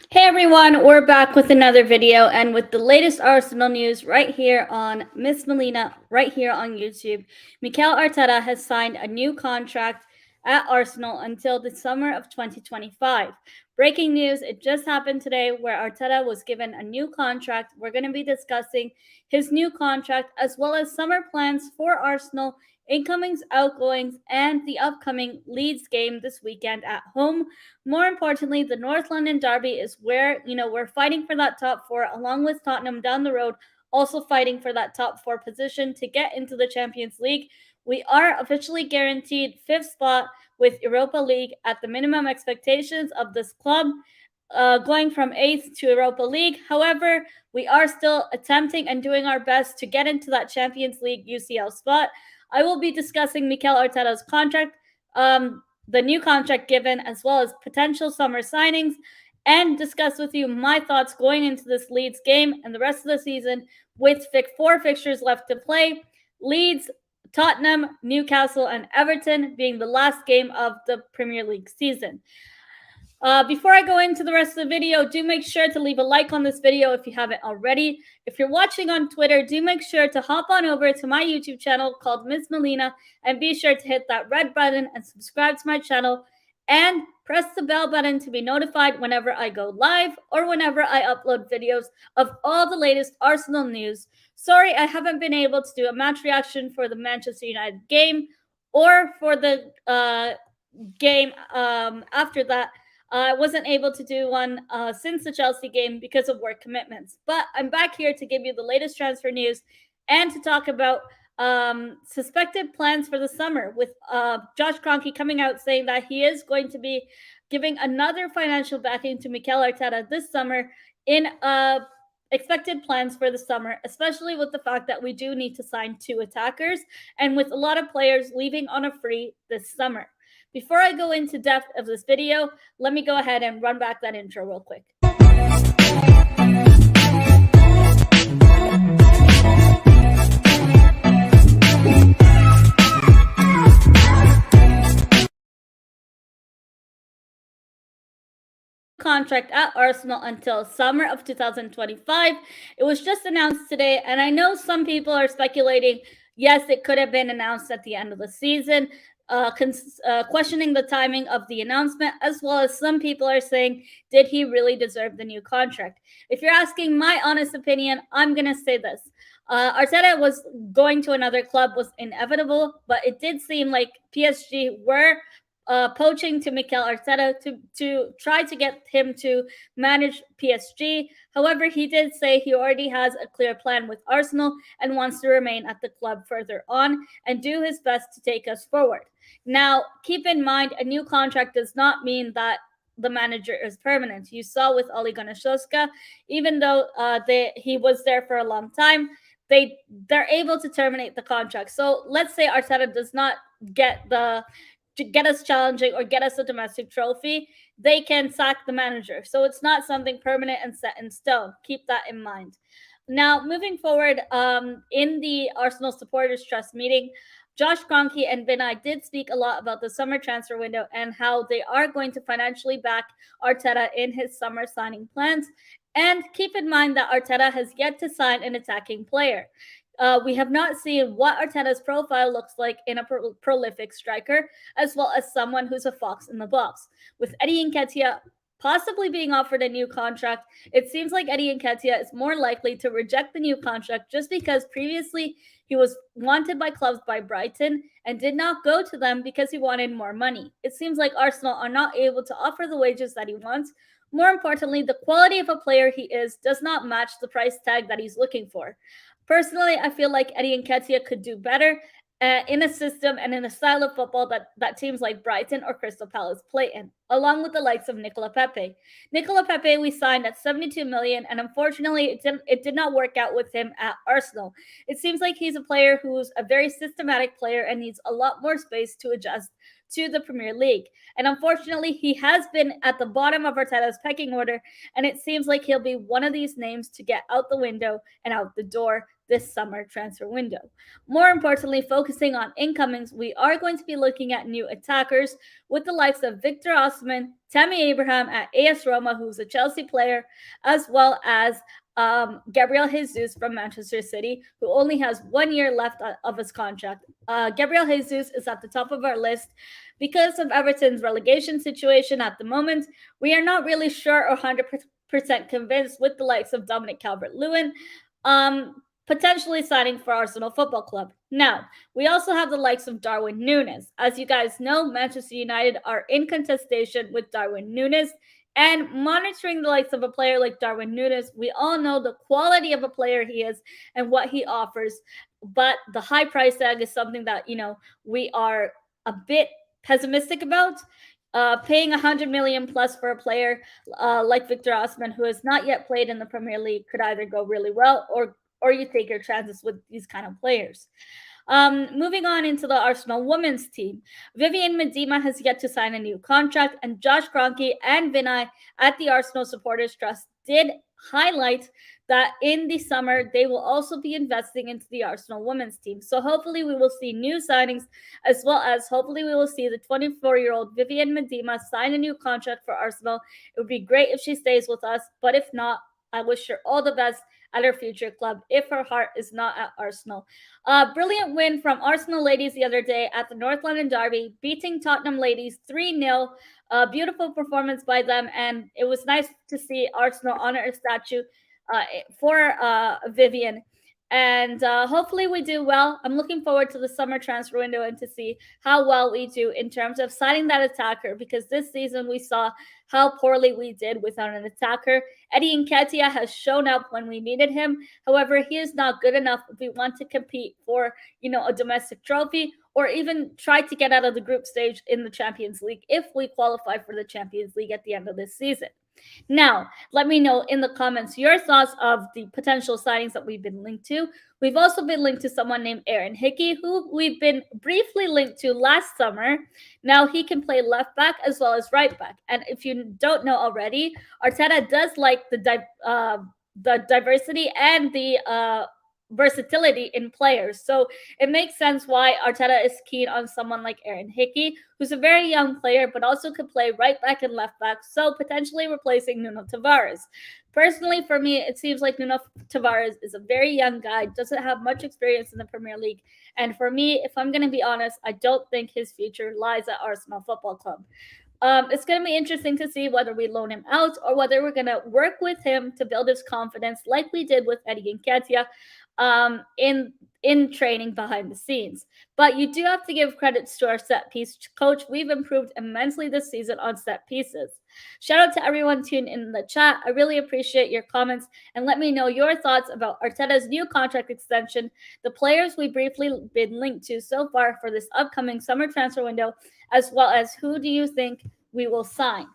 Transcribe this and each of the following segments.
Hey everyone, we're back with another video and with the latest Arsenal news right here on Miss Melina, right here on YouTube. Mikel Arteta has signed a new contract at Arsenal until the summer of 2025. Breaking news, it just happened today where Arteta was given a new contract. We're going to be discussing his new contract as well as summer plans for Arsenal, incomings, outgoings, and the upcoming Leeds game this weekend at home. More importantly, the North London Derby is where, we're fighting for that top four, along with Tottenham down the road, also fighting for that top four position to get into the Champions League. We are officially guaranteed fifth spot with Europa League at the minimum expectations of this club, going from eighth to Europa League. However, we are still attempting and doing our best to get into that Champions League UCL spot. I will be discussing Mikel Arteta's contract, the new contract given, as well as potential summer signings, and discuss with you my thoughts going into this Leeds game and the rest of the season with four fixtures left to play. Leeds, Tottenham, Newcastle, and Everton being the last game of the Premier League season. Before I go into the rest of the video, do make sure to leave a like on this video if you haven't already. If you're watching on Twitter, do make sure to hop on over to my YouTube channel called Miss Melina and be sure to hit that red button and subscribe to my channel and press the bell button to be notified whenever I go live or whenever I upload videos of all the latest Arsenal news. Sorry, I haven't been able to do a match reaction for the Manchester United game or for the game after that. I wasn't able to do one since the Chelsea game because of work commitments. But I'm back here to give you the latest transfer news and to talk about suspected plans for the summer, with Josh Kroenke coming out saying that he is going to be giving another financial backing to Mikel Arteta this summer in expected plans for the summer, especially with the fact that we do need to sign two attackers and with a lot of players leaving on a free this summer. Before I go into depth of this video, let me go ahead and run back that intro real quick. Contract at Arsenal until summer of 2025. It was just announced today, and I know some people are speculating, yes, it could have been announced at the end of the season. Questioning the timing of the announcement, as well as some people are saying, did he really deserve the new contract? If you're asking my honest opinion, I'm going to say this. Arteta was going to another club was inevitable, but it did seem like PSG were poaching to Mikel Arteta to try to get him to manage PSG. However, he did say he already has a clear plan with Arsenal and wants to remain at the club further on and do his best to take us forward. Now, keep in mind, a new contract does not mean that the manager is permanent. You saw with Ole Gunnar Solskjaer, even though he was there for a long time, they're able to terminate the contract. So let's say Arteta does not get to get us challenging or get us a domestic trophy, they can sack the manager. So it's not something permanent and set in stone. Keep that in mind. Now, moving forward, in the Arsenal Supporters Trust meeting, Josh Kroenke and Vinay did speak a lot about the summer transfer window and how they are going to financially back Arteta in his summer signing plans. And keep in mind that Arteta has yet to sign an attacking player. We have not seen what Arteta's profile looks like in a prolific striker, as well as someone who's a fox in the box. With Eddie Nketiah possibly being offered a new contract, it seems like Eddie Nketiah is more likely to reject the new contract just because previously he was wanted by clubs by Brighton and did not go to them because he wanted more money. It seems like Arsenal are not able to offer the wages that he wants. More importantly, the quality of a player he is does not match the price tag that he's looking for. Personally, I feel like Eddie Nketiah could do better in a system and in a style of football that teams like Brighton or Crystal Palace play in, along with the likes of Nicola Pepe. Nicola Pepe we signed at 72 million, and unfortunately, it did not work out with him at Arsenal. It seems like he's a player who's a very systematic player and needs a lot more space to adjust to the Premier League. And unfortunately, he has been at the bottom of Arteta's pecking order, and it seems like he'll be one of these names to get out the window and out the door this summer transfer window. More importantly, focusing on incomings, we are going to be looking at new attackers with the likes of Victor Osman, Tammy Abraham at AS Roma, who's a Chelsea player, as well as Gabriel Jesus from Manchester City, who only has 1 year left of his contract. Gabriel Jesus is at the top of our list because of Everton's relegation situation at the moment. We are not really sure or 100% convinced with the likes of Dominic Calvert-Lewin potentially signing for Arsenal Football Club. Now, we also have the likes of Darwin Núñez. As you guys know, Manchester United are in contestation with Darwin Núñez. And monitoring the likes of a player like Darwin Núñez, we all know the quality of a player he is and what he offers. But the high price tag is something that, we are a bit pessimistic about. Paying 100 million plus for a player like Victor Osman, who has not yet played in the Premier League, could either go really well or you take your chances with these kind of players. Moving on into the Arsenal women's team, Vivian Miedema has yet to sign a new contract, and Josh Kroenke and Vinay at the Arsenal Supporters Trust did highlight that in the summer they will also be investing into the Arsenal women's team. So hopefully we will see new signings, as well as hopefully we will see the 24-year-old Vivian Miedema sign a new contract for Arsenal. It would be great if she stays with us, but if not, I wish her all the best at her future club if her heart is not at Arsenal. Brilliant win from Arsenal ladies the other day at the North London Derby, beating Tottenham ladies 3-0. Beautiful performance by them, and it was nice to see Arsenal honor a statue for Vivian. And hopefully we do well. I'm looking forward to the summer transfer window and to see how well we do in terms of signing that attacker, because this season we saw how poorly we did without an attacker. Eddie Nketiah has shown up when we needed him. However, he is not good enough if we want to compete for, a domestic trophy, or even try to get out of the group stage in the Champions League if we qualify for the Champions League at the end of this season. Now, let me know in the comments your thoughts of the potential signings that we've been linked to. We've also been linked to someone named Aaron Hickey, who we've been briefly linked to last summer. Now he can play left back as well as right back. And if you don't know already, Arteta does like the diversity and the versatility in players. So it makes sense why Arteta is keen on someone like Aaron Hickey, who's a very young player, but also could play right back and left back, so potentially replacing Nuno Tavares. Personally, for me, it seems like Nuno Tavares is a very young guy, doesn't have much experience in the Premier League. And for me, if I'm going to be honest, I don't think his future lies at Arsenal Football Club. It's going to be interesting to see whether we loan him out or whether we're going to work with him to build his confidence like we did with Eddie Nketiah in training behind the scenes. But you do have to give credits to our set piece coach. We've improved immensely this season on set pieces. Shout out to everyone tuned in the chat. I really appreciate your comments, and let me know your thoughts about Arteta's new contract extension, the players we briefly been linked to so far for this upcoming summer transfer window, as well as who do you think we will sign.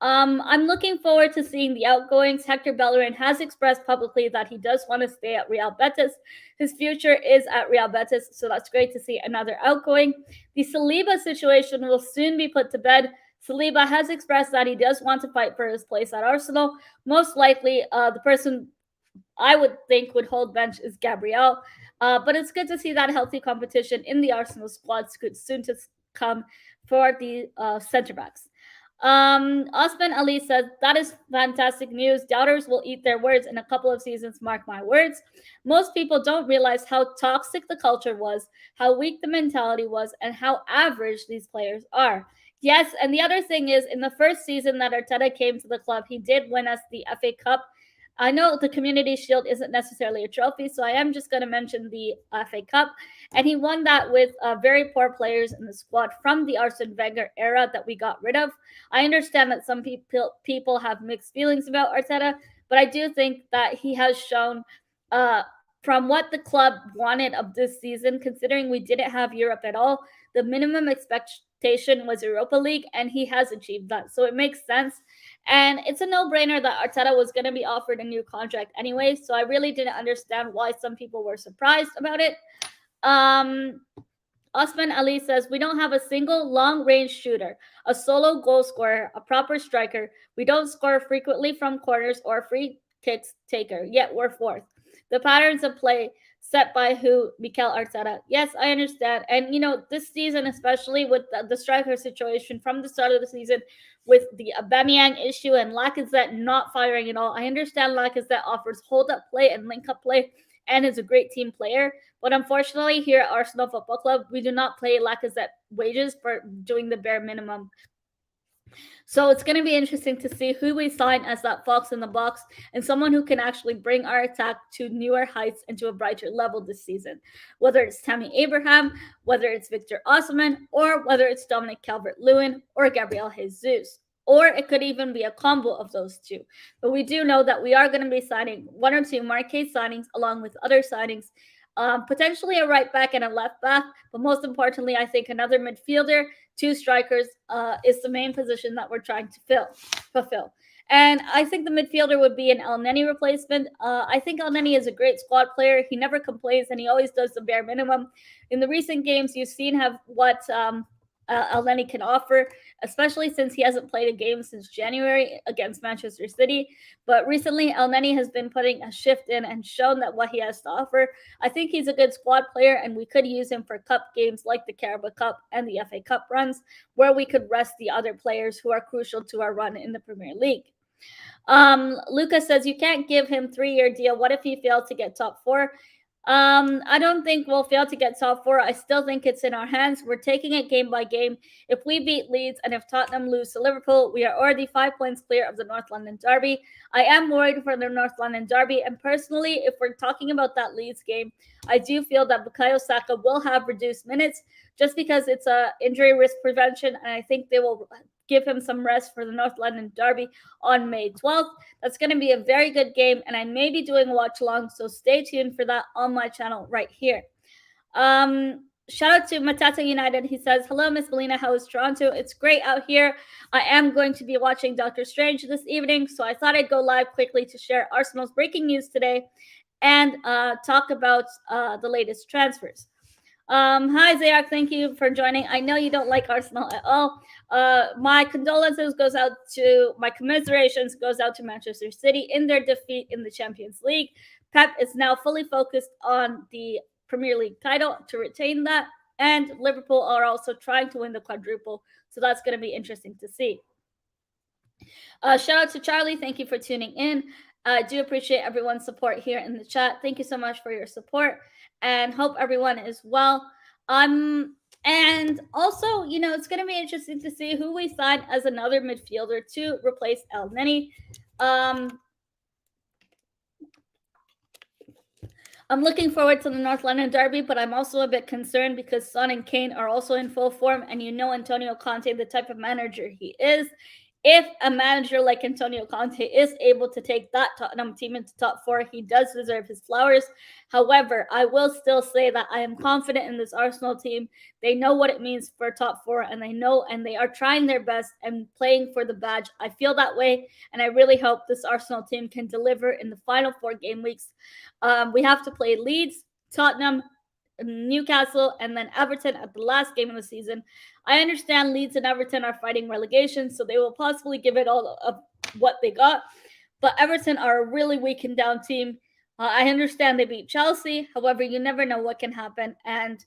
I'm looking forward to seeing the outgoings. Hector Bellerin has expressed publicly that he does want to stay at Real Betis. His future is at Real Betis, so that's great to see another outgoing. The Saliba situation will soon be put to bed. Saliba has expressed that he does want to fight for his place at Arsenal. Most likely, the person I would think would hold bench is Gabriel. But it's good to see that healthy competition in the Arsenal squad could soon to come for the center backs. Osman Ali says, that is fantastic news. Doubters will eat their words in a couple of seasons, mark my words. Most people don't realize how toxic the culture was, how weak the mentality was, and how average these players are. Yes, and the other thing is, in the first season that Arteta came to the club, he did win us the FA Cup. I know the Community Shield isn't necessarily a trophy, so I am just going to mention the FA Cup. And he won that with very poor players in the squad from the Arsene Wenger era that we got rid of. I understand that some people have mixed feelings about Arteta, but I do think that he has shown from what the club wanted of this season, considering we didn't have Europe at all, the minimum expectation was Europa League, and he has achieved that. So it makes sense. And it's a no-brainer that Arteta was going to be offered a new contract anyway. So I really didn't understand why some people were surprised about it. Osman Ali says, we don't have a single long-range shooter, a solo goal scorer, a proper striker. We don't score frequently from corners or free kicks taker, yet we're fourth. The patterns of play set by who? Mikel Arteta. Yes, I understand. And this season, especially with the striker situation from the start of the season, with the Aubameyang issue and Lacazette not firing at all, I understand Lacazette offers hold up play and link up play and is a great team player. But unfortunately, here at Arsenal Football Club, we do not pay Lacazette wages for doing the bare minimum. So it's going to be interesting to see who we sign as that fox in the box and someone who can actually bring our attack to newer heights and to a brighter level this season. Whether it's Tammy Abraham, whether it's Victor Osimhen, or whether it's Dominic Calvert-Lewin or Gabriel Jesus. Or it could even be a combo of those two. But we do know that we are going to be signing one or two marquee signings along with other signings. Potentially a right back and a left back, but most importantly, I think another midfielder, two strikers is the main position that we're trying to fulfill. And I think the midfielder would be an El Neni replacement. I think El Neni is a great squad player. He never complains, and he always does the bare minimum. In the recent games, you've seen what El Neni can offer, especially since he hasn't played a game since January against Manchester City. But recently, El Neni has been putting a shift in and shown that what he has to offer. I think he's a good squad player, and we could use him for cup games like the Carabao Cup and the FA Cup runs, where we could rest the other players who are crucial to our run in the Premier League. Lucas says you can't give him 3-year deal. What if he failed to get top four? I don't think we'll fail to get top four. I still think it's in our hands. We're taking it game by game. If we beat Leeds and if Tottenham lose to Liverpool, we are already 5 points clear of the North London Derby. I am worried for the North London Derby. And personally, if we're talking about that Leeds game, I do feel that Bukayo Saka will have reduced minutes just because it's a injury risk prevention. And I think they will give him some rest for the North London Derby on May 12th. That's going to be a very good game, and I may be doing a watch along, so stay tuned for that on my channel right here. Shout out to Matata United. He says, hello, Miss Melina. How is Toronto? It's great out here. I am going to be watching Doctor Strange this evening, so I thought I'd go live quickly to share Arsenal's breaking news today and talk about the latest transfers. Hi, Zayak. Thank you for joining. I know you don't like Arsenal at all. My commiserations goes out to Manchester City in their defeat in the Champions League. Pep is now fully focused on the Premier League title to retain that, and Liverpool are also trying to win the quadruple. So that's going to be interesting to see. Shout out to Charlie. Thank you for tuning in. I do appreciate everyone's support here in the chat. Thank you so much for your support, and hope everyone is well. And also, it's going to be interesting to see who we sign as another midfielder to replace El Neni. I'm looking forward to the North London Derby, but I'm also a bit concerned because Son and Kane are also in full form, and Antonio Conte, the type of manager he is. If a manager like Antonio Conte is able to take that Tottenham team into top four, he does deserve his flowers. However, I will still say that I am confident in this Arsenal team. They know what it means for top four, and they know, and they are trying their best and playing for the badge. I feel that way, and I really hope this Arsenal team can deliver in the final 4 game weeks. We have to play Leeds, Tottenham, Newcastle, and then Everton at the last game of the season. I understand Leeds and Everton are fighting relegation, so they will possibly give it all of what they got. But Everton are a really weakened down team. I understand they beat Chelsea. However, you never know what can happen. And,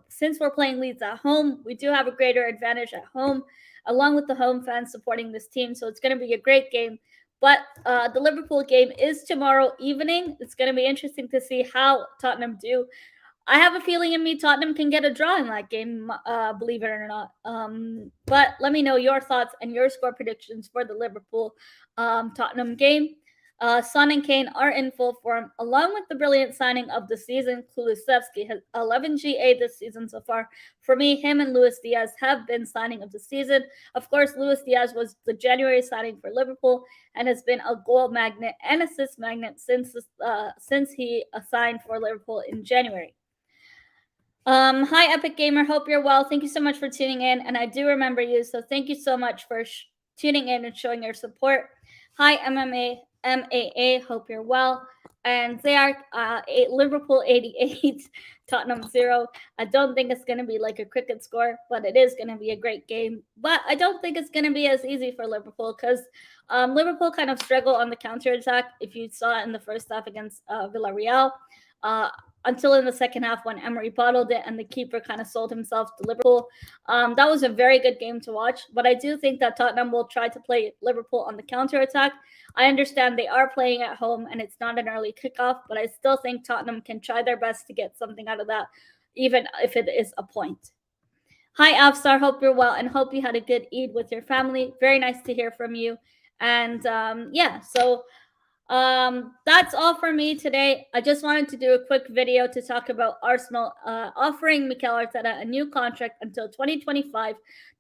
since we're playing Leeds at home, we do have a greater advantage at home, along with the home fans supporting this team. So it's going to be a great game. But the Liverpool game is tomorrow evening. It's going to be interesting to see how Tottenham do. I have a feeling in me Tottenham can get a draw in that game, believe it or not. But let me know your thoughts and your score predictions for the Liverpool Tottenham game. Son and Kane are in full form, along with the brilliant signing of the season. Kulusevski has 11 GA this season so far. For me, him and Luis Diaz have been signing of the season. Of course, Luis Diaz was the January signing for Liverpool and has been a goal magnet and assist magnet since he signed for Liverpool in January. Hi, Epic Gamer. Hope you're well. Thank you so much for tuning in, and I do remember you, so thank you so much for tuning in and showing your support. Hi, MAA. Hope you're well. And they are Liverpool 88, Tottenham 0. I don't think it's going to be like a cricket score, but it is going to be a great game. But I don't think it's going to be as easy for Liverpool because Liverpool kind of struggled on the counterattack. If you saw it in the first half against Villarreal, until in the second half when Emery bottled it and the keeper kind of sold himself to Liverpool. That was a very good game to watch, but I do think that Tottenham will try to play Liverpool on the counter attack. I understand they are playing at home and it's not an early kickoff, but I still think Tottenham can try their best to get something out of that, even if it is a point. Hi, Afsar. Hope you're well and hope you had a good Eid with your family. Very nice to hear from you. And that's all for me today. I just wanted to do a quick video to talk about Arsenal offering Mikel Arteta a new contract until 2025,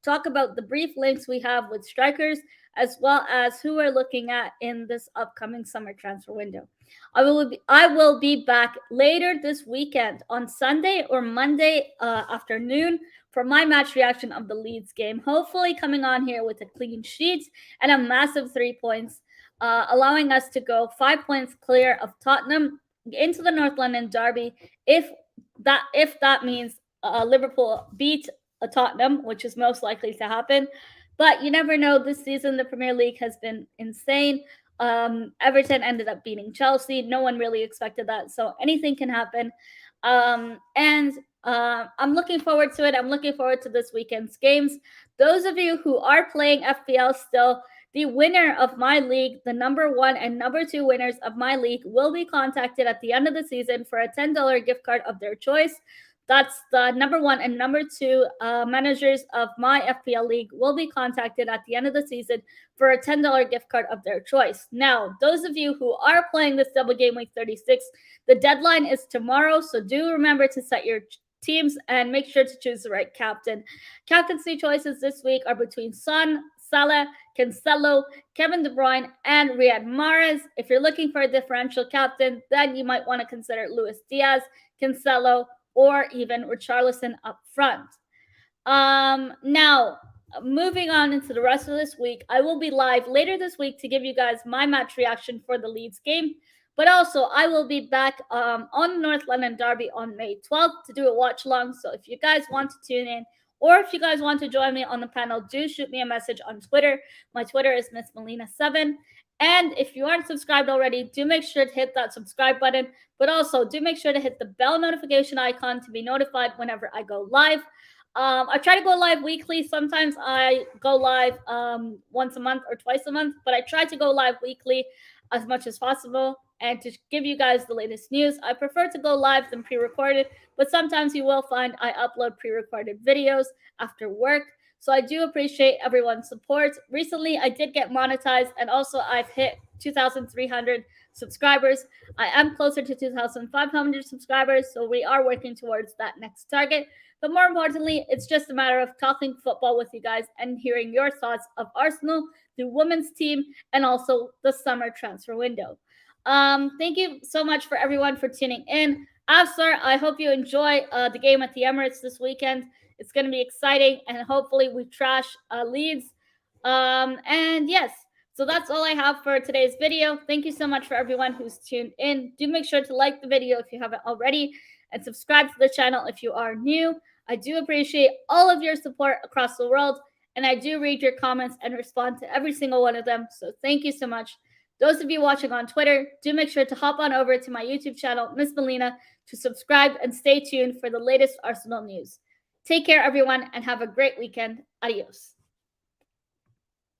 talk about the brief links we have with strikers, as well as who we're looking at in this upcoming summer transfer window. I will be back later this weekend on Sunday or Monday afternoon for my match reaction of the Leeds game, hopefully coming on here with a clean sheet and a massive 3 points, allowing us to go 5 points clear of Tottenham into the North London derby. If that means Liverpool beat Tottenham, which is most likely to happen, but you never know. This season, the Premier League has been insane. Everton ended up beating Chelsea. No one really expected that, so anything can happen. I'm looking forward to it. I'm looking forward to this weekend's games. Those of you who are playing FPL still, the winner of my league, the number 1 and number 2 winners of my league, will be contacted at the end of the season for a $10 gift card of their choice. That's the number 1 and number 2 managers of my FPL league will be contacted at the end of the season for a $10 gift card of their choice. Now, those of you who are playing this double game week 36, the deadline is tomorrow, so do remember to set your teams and make sure to choose the right captain. Captaincy choices this week are between Son, Salah, Cancelo, Kevin De Bruyne, and Riyad Mahrez. If you're looking for a differential captain, then you might want to consider Luis Diaz, Cancelo, or even Richarlison up front. Now, moving on into the rest of this week, I will be live later this week to give you guys my match reaction for the Leeds game. But also, I will be back on North London Derby on May 12th to do a watch along. So if you guys want to tune in, or if you guys want to join me on the panel, do shoot me a message on Twitter. My Twitter is Miss Melina7. And if you aren't subscribed already, do make sure to hit that subscribe button. But also, do make sure to hit the bell notification icon to be notified whenever I go live. I try to go live weekly. Sometimes I go live once a month or twice a month, but I try to go live weekly as much as possible. And to give you guys the latest news, I prefer to go live than pre-recorded, but sometimes you will find I upload pre-recorded videos after work. So I do appreciate everyone's support. Recently, I did get monetized, and also I've hit 2,300 subscribers. I am closer to 2,500 subscribers, so we are working towards that next target. But more importantly, it's just a matter of talking football with you guys and hearing your thoughts of Arsenal, the women's team, and also the summer transfer window. Thank you so much for everyone for tuning in. Afsar, I hope you enjoy the game at the Emirates this weekend. It's going to be exciting, and hopefully we trash Leeds. And yes, so that's all I have for today's video. Thank you so much for everyone who's tuned in. Do make sure to like the video if you haven't already, and subscribe to the channel if you are new. I do appreciate all of your support across the world, and I do read your comments and respond to every single one of them. So thank you so much. Those of you watching on Twitter, do make sure to hop on over to my YouTube channel, Miss Melina, to subscribe and stay tuned for the latest Arsenal news. Take care, everyone, and have a great weekend. Adios.